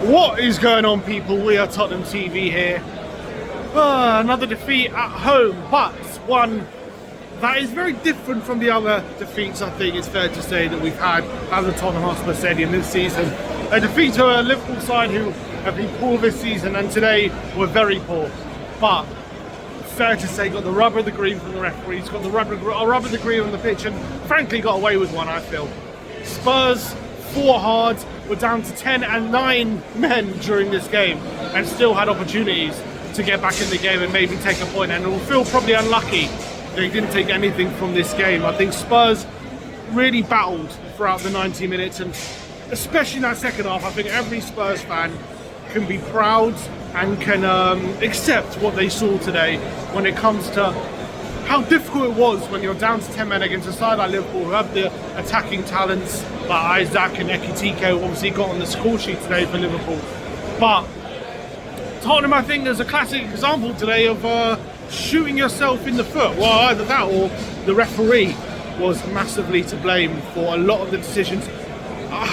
What is going on, people? We are Tottenham TV here. Another defeat at home, but one that is very different from the other defeats, I think it's fair to say, that we've had at the Tottenham Hotspur Stadium this season. A defeat to a Liverpool side who have been poor this season, and today were very poor. But fair to say, got the rubber of the green from the referees, got the rubber of the green on the pitch, and frankly got away with one, I feel. Spurs fought hard, were down to 10 and 9 men during this game, and still had opportunities to get back in the game and maybe take a point, and will feel probably unlucky they didn't take anything from this game. I think Spurs really battled throughout the 90 minutes, and especially in that second half, I think every Spurs fan can be proud and can accept what they saw today when it comes to how difficult it was when you're down to 10 men against a side like Liverpool, who have the attacking talents like Isaac and Ekitike, who obviously got on the score sheet today for Liverpool. But Tottenham, I think, is a classic example today of shooting yourself in the foot. Well, either that or the referee was massively to blame for a lot of the decisions.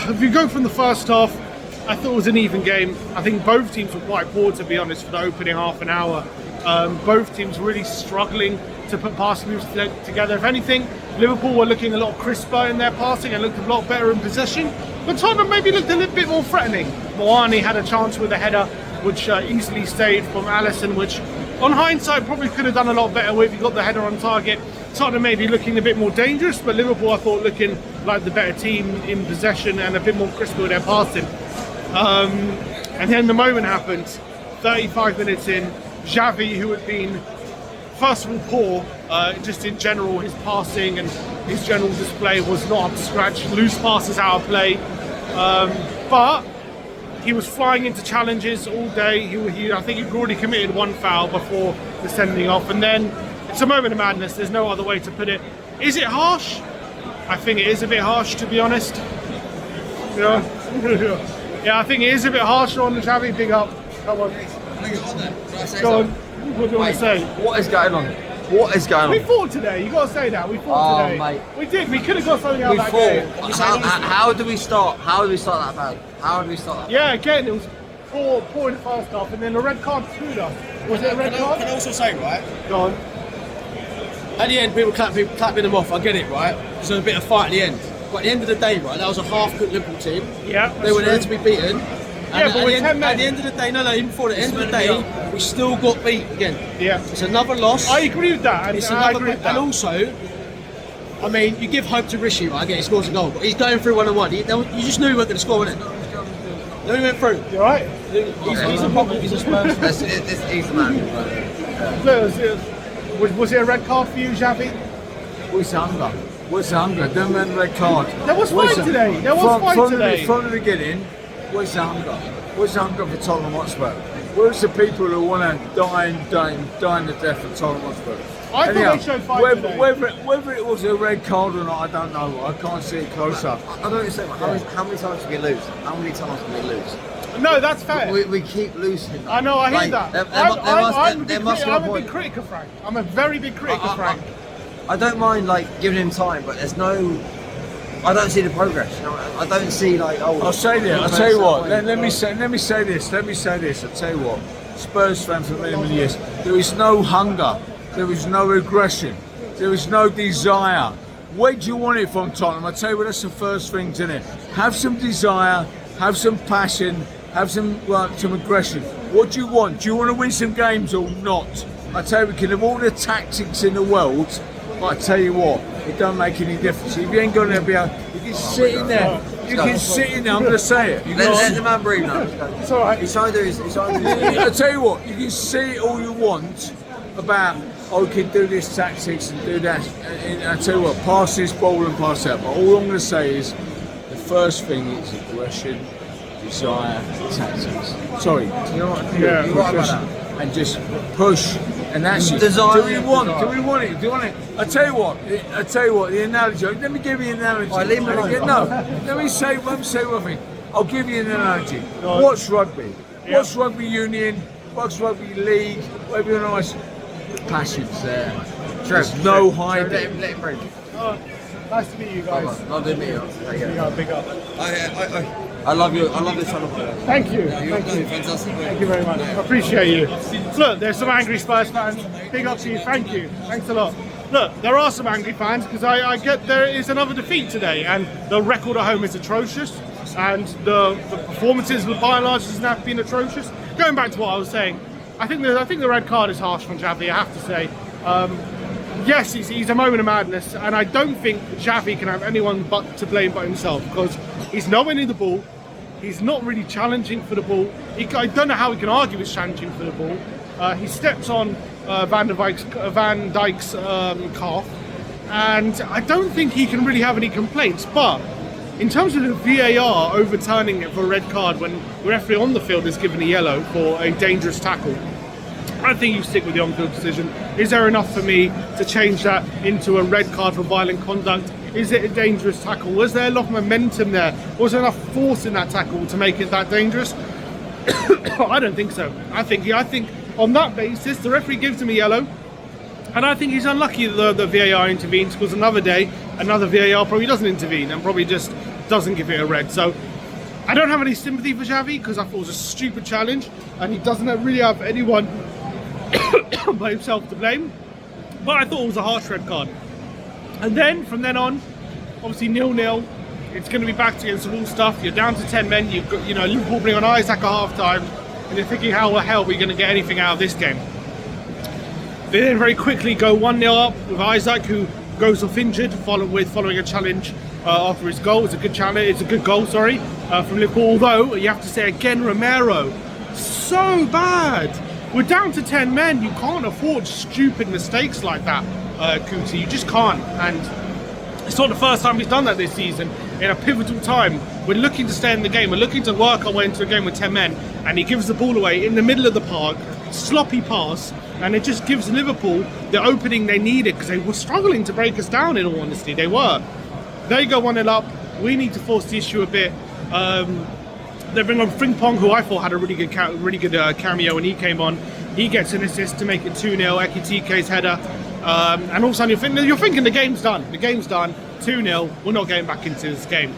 If you go from the first half, I thought it was an even game. I think both teams were quite poor, to be honest, for the opening half an hour. Both teams really struggling to put passing moves together. If anything, Liverpool were looking a lot crisper in their passing and looked a lot better in possession. But Tottenham maybe looked a little bit more threatening. Moani had a chance with a header, which easily stayed from Alisson, which on hindsight probably could have done a lot better with. He got the header on target. Tottenham maybe looking a bit more dangerous, but Liverpool, I thought, looking like the better team in possession and a bit more crisper with their passing. And then the moment happened, 35 minutes in, Xavi, who had been first of all poor, just in general, his passing and his general display was not up to scratch. Loose passes out of play, but he was flying into challenges all day. I think he'd already committed one foul before the sending off, and then it's a moment of madness. There's no other way to put it. Is it harsh? I think it is a bit harsh, to be honest. Yeah, I think it is a bit harsh on the Xavi. Big up. Come on. Go on. What do you want to say? What is going on? What is going on? We fought today. You got to say that. We fought today. Mate. We did. We could have got something out of that game. How do we start? How do we start that bad? How do we start that? Yeah, again, it was poor in the first half, and then a red card screwed us. Was it a red card? Can I also say, right? Go on. At the end, people clapping them off. I get it, right? There's a bit of fight at the end. But at the end of the day, right, that was a half-cooked Liverpool team. Yeah. They were there to be beaten. Yeah, but we're 10 men. At the end of the day, even before the end of the day, we still got beat again. Yeah. It's another loss. I agree with that. And also, I mean, you give hope to Rishi, right? Again, he scores a goal, but he's going through 1-on-1. You just knew he wasn't going to score, wasn't it? Then he went through. You alright? He's a problem. He's a Spurs fan. He's the man. Was it a red card for you, Xavi? What's hunger? What's hunger? Don't mean red card. There was fight today. There was fight today. From the beginning, what's hunger? What's hunger for Tottenham Hotspur? Where's the people who want to die to death for Tottenham Hotspur? I thought they showed fight today. Whether it was a red card or not, I don't know. I can't see it close up. I don't understand. How many times do we lose? How many times can we lose? No, that's fair. We keep losing. I know, I hear that. I'm a big point. critic of Frank. I'm a very big critic of Frank. I don't mind giving him time, but there's no. I don't see the progress. I don't see I'll say that. I'll tell you what. Let me say this. I'll tell you what. Spurs fans for many years. There is no hunger. There is no aggression. There is no desire. Where do you want it from, Tottenham? I tell you what. That's the first thing to it. Have some desire. Have some passion. Have some aggression. What do you want? Do you want to win some games or not? I tell you, we can have all the tactics in the world. But I tell you what, it don't make any difference. If you ain't going to be able, you can sit in there. You can sit in there. I'm going to say it. Let the man breathe now. It's all right. He's trying to do his. I tell you what, you can say all you want about, we can do this tactics and do that. And I tell you what, pass this ball and pass that. But all I'm going to say is, the first thing is aggression, desire, tactics. Sorry. You know what? Yeah. You're right about that. And just push. And that's it. Desire. Do we want it? Do you want it? I tell you what. The analogy. Let me give you an analogy. Right, leave me alone. No. Let me say one thing. I'll give you an analogy. Watch rugby. Yeah. Watch rugby union. Watch rugby league. Whatever you nice. The passion's there. There's no hiding. Let him breathe. Nice to meet you guys. Not to meet you. Big up. I I love you. I love this channel. Thank you. You're Thank you. fantastic. Thank you very much. I appreciate you. Look, there's some angry Spurs fans. Big up to you. Thank you. Thanks a lot. Look, there are some angry fans because I get there is another defeat today, and the record at home is atrocious, and the performances by and large has now been atrocious. Going back to what I was saying, I think the red card is harsh from Xavi. I have to say. Yes, he's a moment of madness, and I don't think Xavi can have anyone but to blame but himself, because he's nowhere near the ball. He's not really challenging for the ball. I don't know how he can argue with challenging for the ball. He steps on Van Dijk's calf, and I don't think he can really have any complaints. But in terms of the VAR overturning it for a red card when the referee on the field is given a yellow for a dangerous tackle, I think you stick with the on-field decision. Is there enough for me to change that into a red card for violent conduct? Is it a dangerous tackle? Was there a lot of momentum there? Was there enough force in that tackle to make it that dangerous? I don't think so. I think on that basis, the referee gives him a yellow, and I think he's unlucky that the VAR intervenes, because another day, another VAR probably doesn't intervene and probably just doesn't give it a red. So I don't have any sympathy for Xavi, because I thought it was a stupid challenge, and he doesn't really have anyone by himself to blame. But I thought it was a harsh red card. And then from then on, obviously 0-0. It's going to be back to against the wall stuff. You're down to 10 men. You've got, Liverpool bring on Isaac at half time, and you're thinking, how the hell are we going to get anything out of this game? They then very quickly go 1-0 up with Isaac, who goes off injured, following a challenge after his goal. It's a good challenge. It's a good goal, from Liverpool. Although you have to say again, Romero, so bad. We're down to 10 men. You can't afford stupid mistakes like that, Kuti. You just can't. And it's not the first time he's done that this season. In a pivotal time, we're looking to stay in the game. We're looking to work our way into a game with 10 men. And he gives the ball away in the middle of the park. Sloppy pass. And it just gives Liverpool the opening they needed, because they were struggling to break us down, in all honesty. They were. They go 1-0 up. We need to force the issue a bit. They bring on Frimpong, who I thought had a really good cameo when he came on. He gets an assist to make it 2-0. Ekitike's header, and all of a sudden you're thinking the game's done. The game's done. 2-0. We're not getting back into this game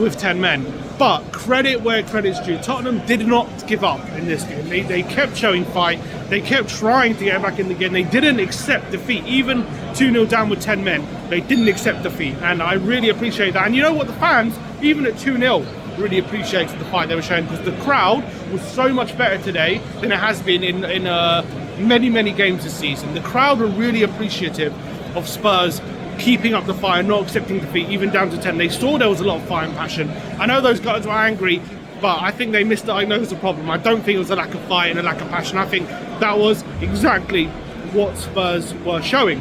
with 10 men. But credit where credit's due. Tottenham did not give up in this game. They kept showing fight. They kept trying to get back in the game. They didn't accept defeat. Even 2-0 down with 10 men, they didn't accept defeat, and I really appreciate that. And you know what? The fans, even at 2-0, really appreciated the fight they were showing, because the crowd was so much better today than it has been in many games this season. The crowd were really appreciative of Spurs keeping up the fire, not accepting defeat, even down to 10. They saw there was a lot of fire and passion. I know those guys were angry, but I think they misdiagnosed the problem. I don't think it was a lack of fire and a lack of passion. I think that was exactly what Spurs were showing.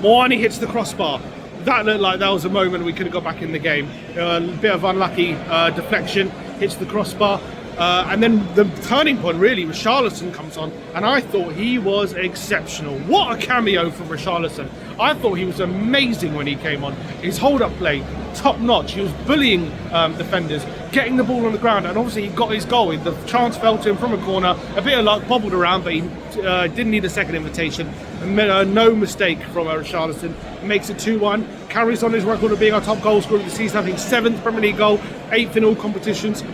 Moani hits the crossbar. That looked like that was a moment we could have got back in the game. A bit of unlucky deflection, hits the crossbar. And then the turning point really, Richarlison comes on, and I thought he was exceptional. What a cameo from Richarlison. I thought he was amazing when he came on. His hold-up play, top notch. He was bullying defenders, getting the ball on the ground, and obviously he got his goal. The chance fell to him from a corner, a bit of luck, bobbled around, but he didn't need a second invitation. No mistake from Richarlison. Makes it 2-1, carries on his record of being our top goal scorer of the season. I think 7th Premier League goal, 8th in all competitions.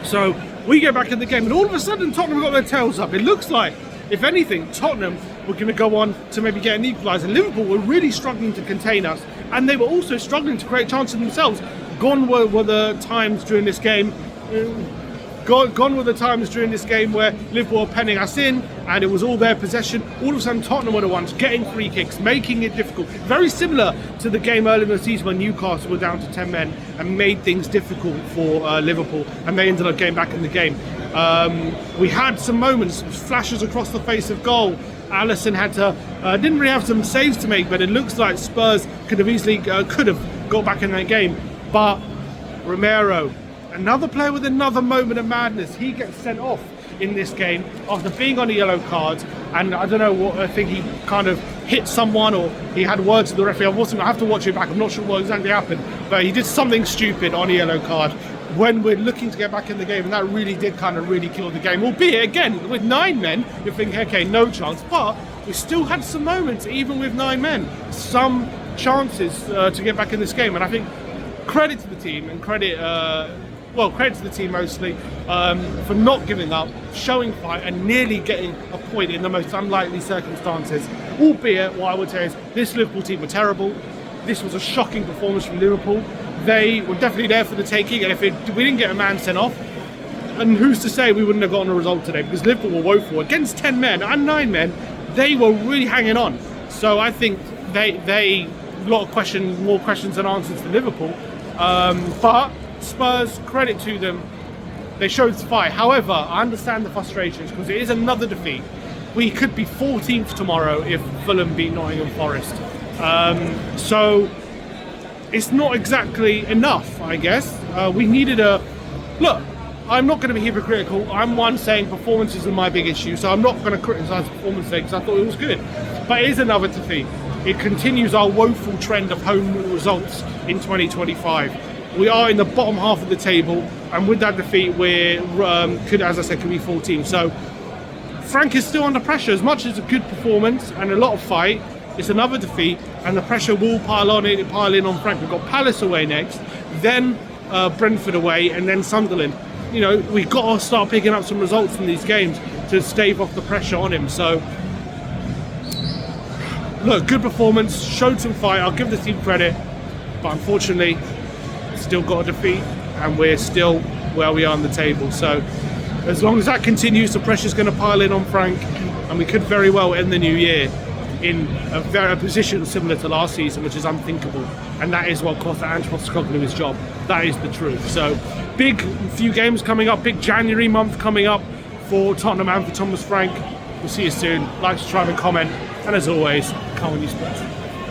So we get back in the game, and all of a sudden Tottenham got their tails up. It looks like, if anything, Tottenham were going to go on to maybe get an equaliser. Liverpool were really struggling to contain us, and they were also struggling to create chances themselves. Gone were the times during this game. Gone were the times during this game where Liverpool were penning us in, and it was all their possession. All of a sudden, Tottenham were the ones getting free kicks, making it difficult. Very similar to the game earlier in the season when Newcastle were down to 10 men and made things difficult for Liverpool, and they ended up getting back in the game. We had some moments, flashes across the face of goal. Alisson had to didn't really have some saves to make, but it looks like Spurs could have easily got back in that game. But Romero, another player with another moment of madness. He gets sent off in this game after being on a yellow card, and I don't know what, I think he kind of hit someone, or he had words with the referee. I have to watch it back. I'm not sure what exactly happened, but he did something stupid on a yellow card when we're looking to get back in the game, and that really did kind of really kill the game. Albeit, again, with 9 men, you're thinking, okay, no chance, but we still had some moments, even with 9 men, some chances to get back in this game. And I think credit to the team and credit to the team mostly for not giving up, showing fight, and nearly getting a point in the most unlikely circumstances. Albeit, what I would say is this Liverpool team were terrible. This was a shocking performance from Liverpool. They were definitely there for the taking, and if we didn't get a man sent off, and who's to say we wouldn't have gotten a result today? Because Liverpool were woeful against 10 men and 9 men. They were really hanging on. So I think they a lot of more questions than answers to Liverpool. But Spurs, credit to them, they showed fight. However, I understand the frustrations because it is another defeat. We could be 14th tomorrow if Fulham beat Nottingham Forest. So it's not exactly enough, I guess. We needed look. I'm not going to be hypocritical. I'm one saying performances are my big issue, so I'm not going to criticise the performance today because I thought it was good. But it is another defeat. It continues our woeful trend of home results in 2025. We are in the bottom half of the table, and with that defeat, we could be 14. So Frank is still under pressure. As much as a good performance and a lot of fight, it's another defeat, and the pressure will pile in on Frank. We've got Palace away next, then Brentford away, and then Sunderland. You know, we've got to start picking up some results from these games to stave off the pressure on him. So, look, good performance, showed some fight. I'll give the team credit, but unfortunately, still got a defeat, and we're still where we are on the table. So, as long as that continues, the pressure's going to pile in on Frank, and we could very well end the new year in a position similar to last season, which is unthinkable, and that is what cost Ange his job. That is the truth. So, big few games coming up, big January month coming up for Tottenham and for Thomas Frank. We'll see you soon. Like, subscribe and comment, and as always, come on you Spurs.